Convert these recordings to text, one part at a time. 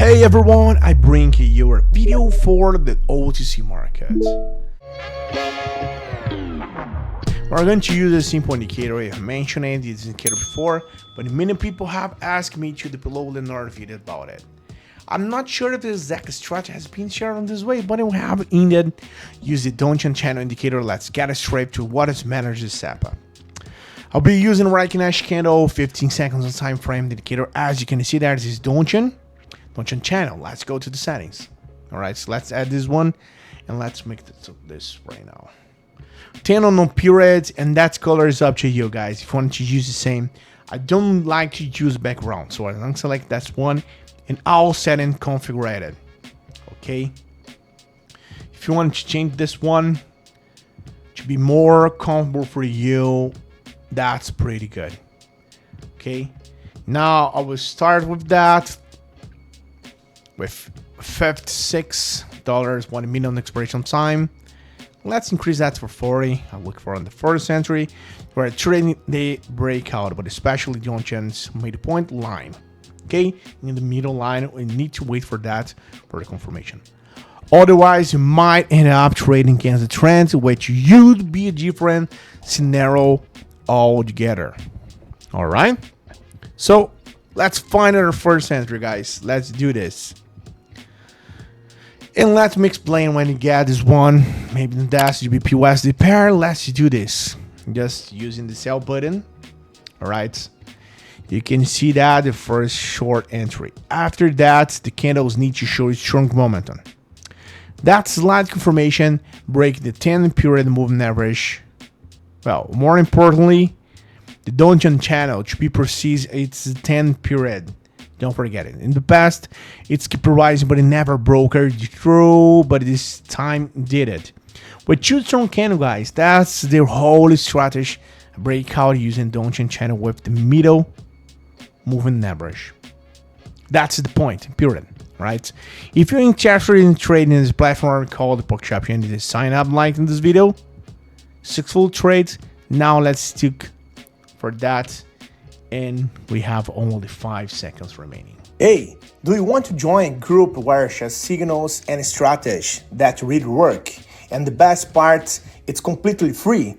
Hey everyone, I bring you a video for the OTC market. We're going to use a simple indicator. I mentioned this indicator before, but many people have asked me to upload another video about it. I'm not sure if the exact strategy has been shared in this way, but we have indeed used the Donchian Channel indicator. Let's get straight to what is managed this SEPA. I'll be using Recognition candle, 15 seconds on time frame indicator. As you can see there, this is Donchian Channel. Let's go to the settings. All right, so let's add this one and let's make this right now. 10 on periods, and that color is up to you guys. If you want to use the same, I don't like to use background, so I'm select that one and all setting configured. Okay. If you want to change this one to be more comfortable for you, that's pretty good. Okay. Now I will start with that. With $56, 1 minute expiration time. Let's increase that for 40. I'll look for on the first entry. We're trading the breakout, but especially Donchian's midpoint line. Okay, in the middle line, we need to wait for that for the confirmation. Otherwise, you might end up trading against the trend, which would be a different scenario altogether. All right, so let's find our first entry, guys. Let's do this. And let me explain when you get this one. Maybe the dash GBP USD pair. Let's do this. Just using the sell button. All right. You can see that the first short entry. After that, the candles need to show a strong momentum. That slight confirmation break the 10 period moving average. Well, more importantly, the Donchian channel, to be precise, it's the 10 period. Don't forget it. In the past, it's keep rising, but it never broke through. But this time did it. With two strong candle, guys, that's their whole strategy. Breakout using Donchian channel with the middle moving average. That's the point. Period. Right? If you're interested in trading in this platform called the Poker Shop, you need to sign up, like in this video. Successful trades. Now let's stick for that. And we have only 5 seconds remaining. Hey, do you want to join a group where share signals and strategy that really work? And the best part, it's completely free.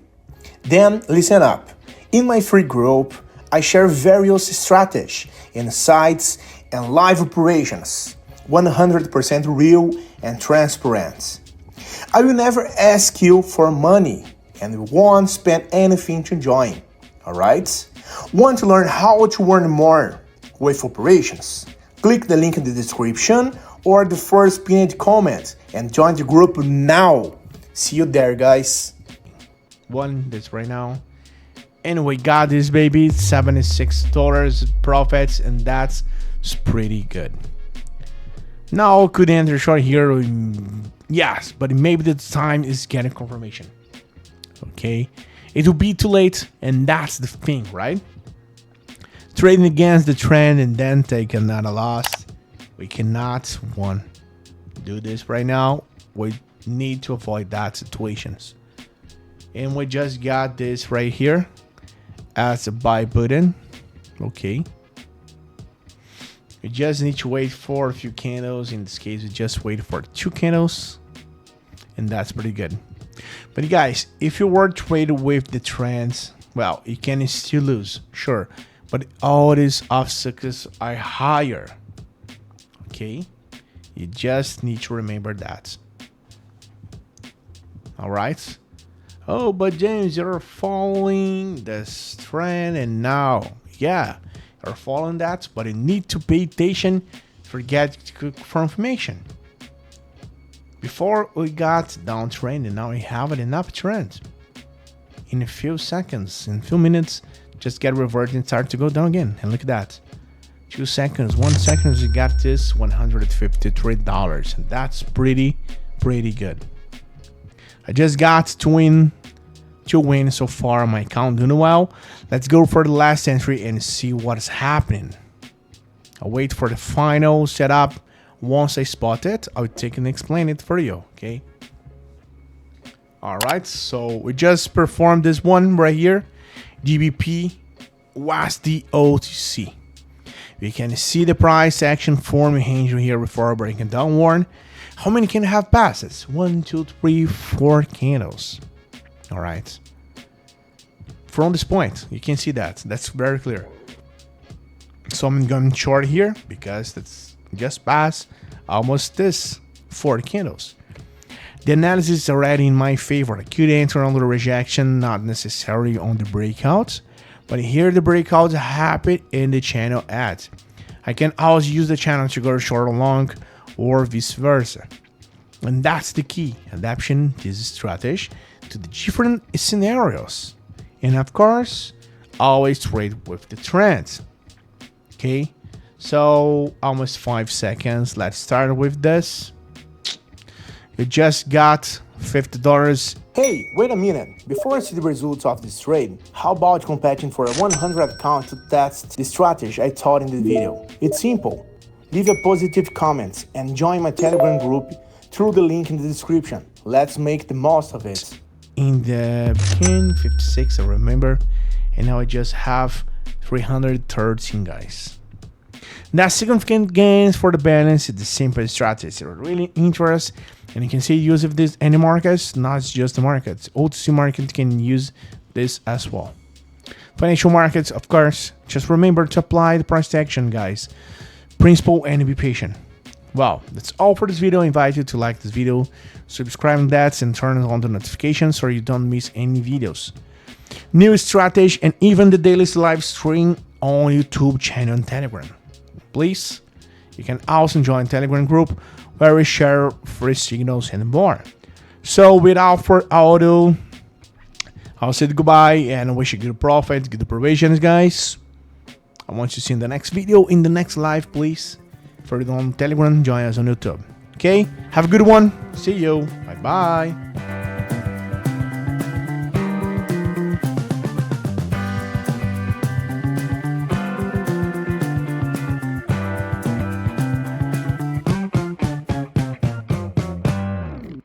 Then listen up. In my free group, I share various strategies, insights, and live operations. 100% real and transparent. I will never ask you for money and won't spend anything to join. Alright? Want to learn how to earn more with operations? Click the link in the description or the first pinned comment and join the group now. See you there, guys. This right now. And we got this, baby. $76 profits, and that's pretty good. Now could enter short here. Yes, but maybe the time is getting confirmation. Okay. It will be too late, and that's the thing, right? Trading against the trend and then take another loss. We cannot do this right now. We need to avoid that situations. And we just got this right here as a buy button. Okay. We just need to wait for a few candles. In this case, we just wait for 2 candles, and that's pretty good. But guys, if you were trading with the trends, well, you can still lose, sure, but all these obstacles are higher. Okay, you just need to remember that. All right. Oh, but James, you're following this trend, and now, yeah, you're following that, but you need to pay attention. Forget confirmation. Before we got downtrend, and now we have it in uptrend. In a few seconds, in a few minutes, just get reverted and start to go down again. And look at that. 2 seconds, 1 second, you got this $153. And that's pretty good. I just got two wins so far on my account, doing well. Let's go for the last entry and see what's happening. I'll wait for the final setup. Once I spot it, I'll take and explain it for you, okay? All right, so we just performed this one right here. GBP was the OTC. We can see the price action form angel here before breaking downward. How many can have passes? 1, 2, 3, 4 candles. All right. From this point, you can see that. That's very clear. So I'm going short here because that's just past almost this 4 candles. The analysis is already in my favor. I could enter on the rejection, not necessarily on the breakout, but here the breakout happened in the channel ad. I can always use the channel to go short or long, or vice versa. And that's the key, adapting this strategy to the different scenarios. And of course, always trade with the trends. Okay, so almost 5 seconds. Let's start with this. You just got $50. Hey, wait a minute. Before I see the results of this trade, how about competing for a 100 account to test the strategy I taught in the video? It's simple. Leave a positive comment and join my Telegram group through the link in the description. Let's make the most of it. In the beginning, 56, I remember, and now I just have 313, guys. Now, significant gains for the balance is the simple strategy. It's really interesting, and you can see use of this any markets, not just the markets. OTC market can use this as well. Financial markets, of course, just remember to apply the price action, guys. Principle and be patient. Well, that's all for this video. I invite you to like this video, subscribe on that, and turn on the notifications so you don't miss any videos. New strategy and even the daily live stream on YouTube channel and Telegram. Please, you can also join Telegram group where we share free signals and more. So without further ado, I'll say goodbye and wish you good profits, good provisions, guys. I want you to see in the next video, in the next live, please. For on Telegram, join us on YouTube. Okay, have a good one. See you. Bye bye.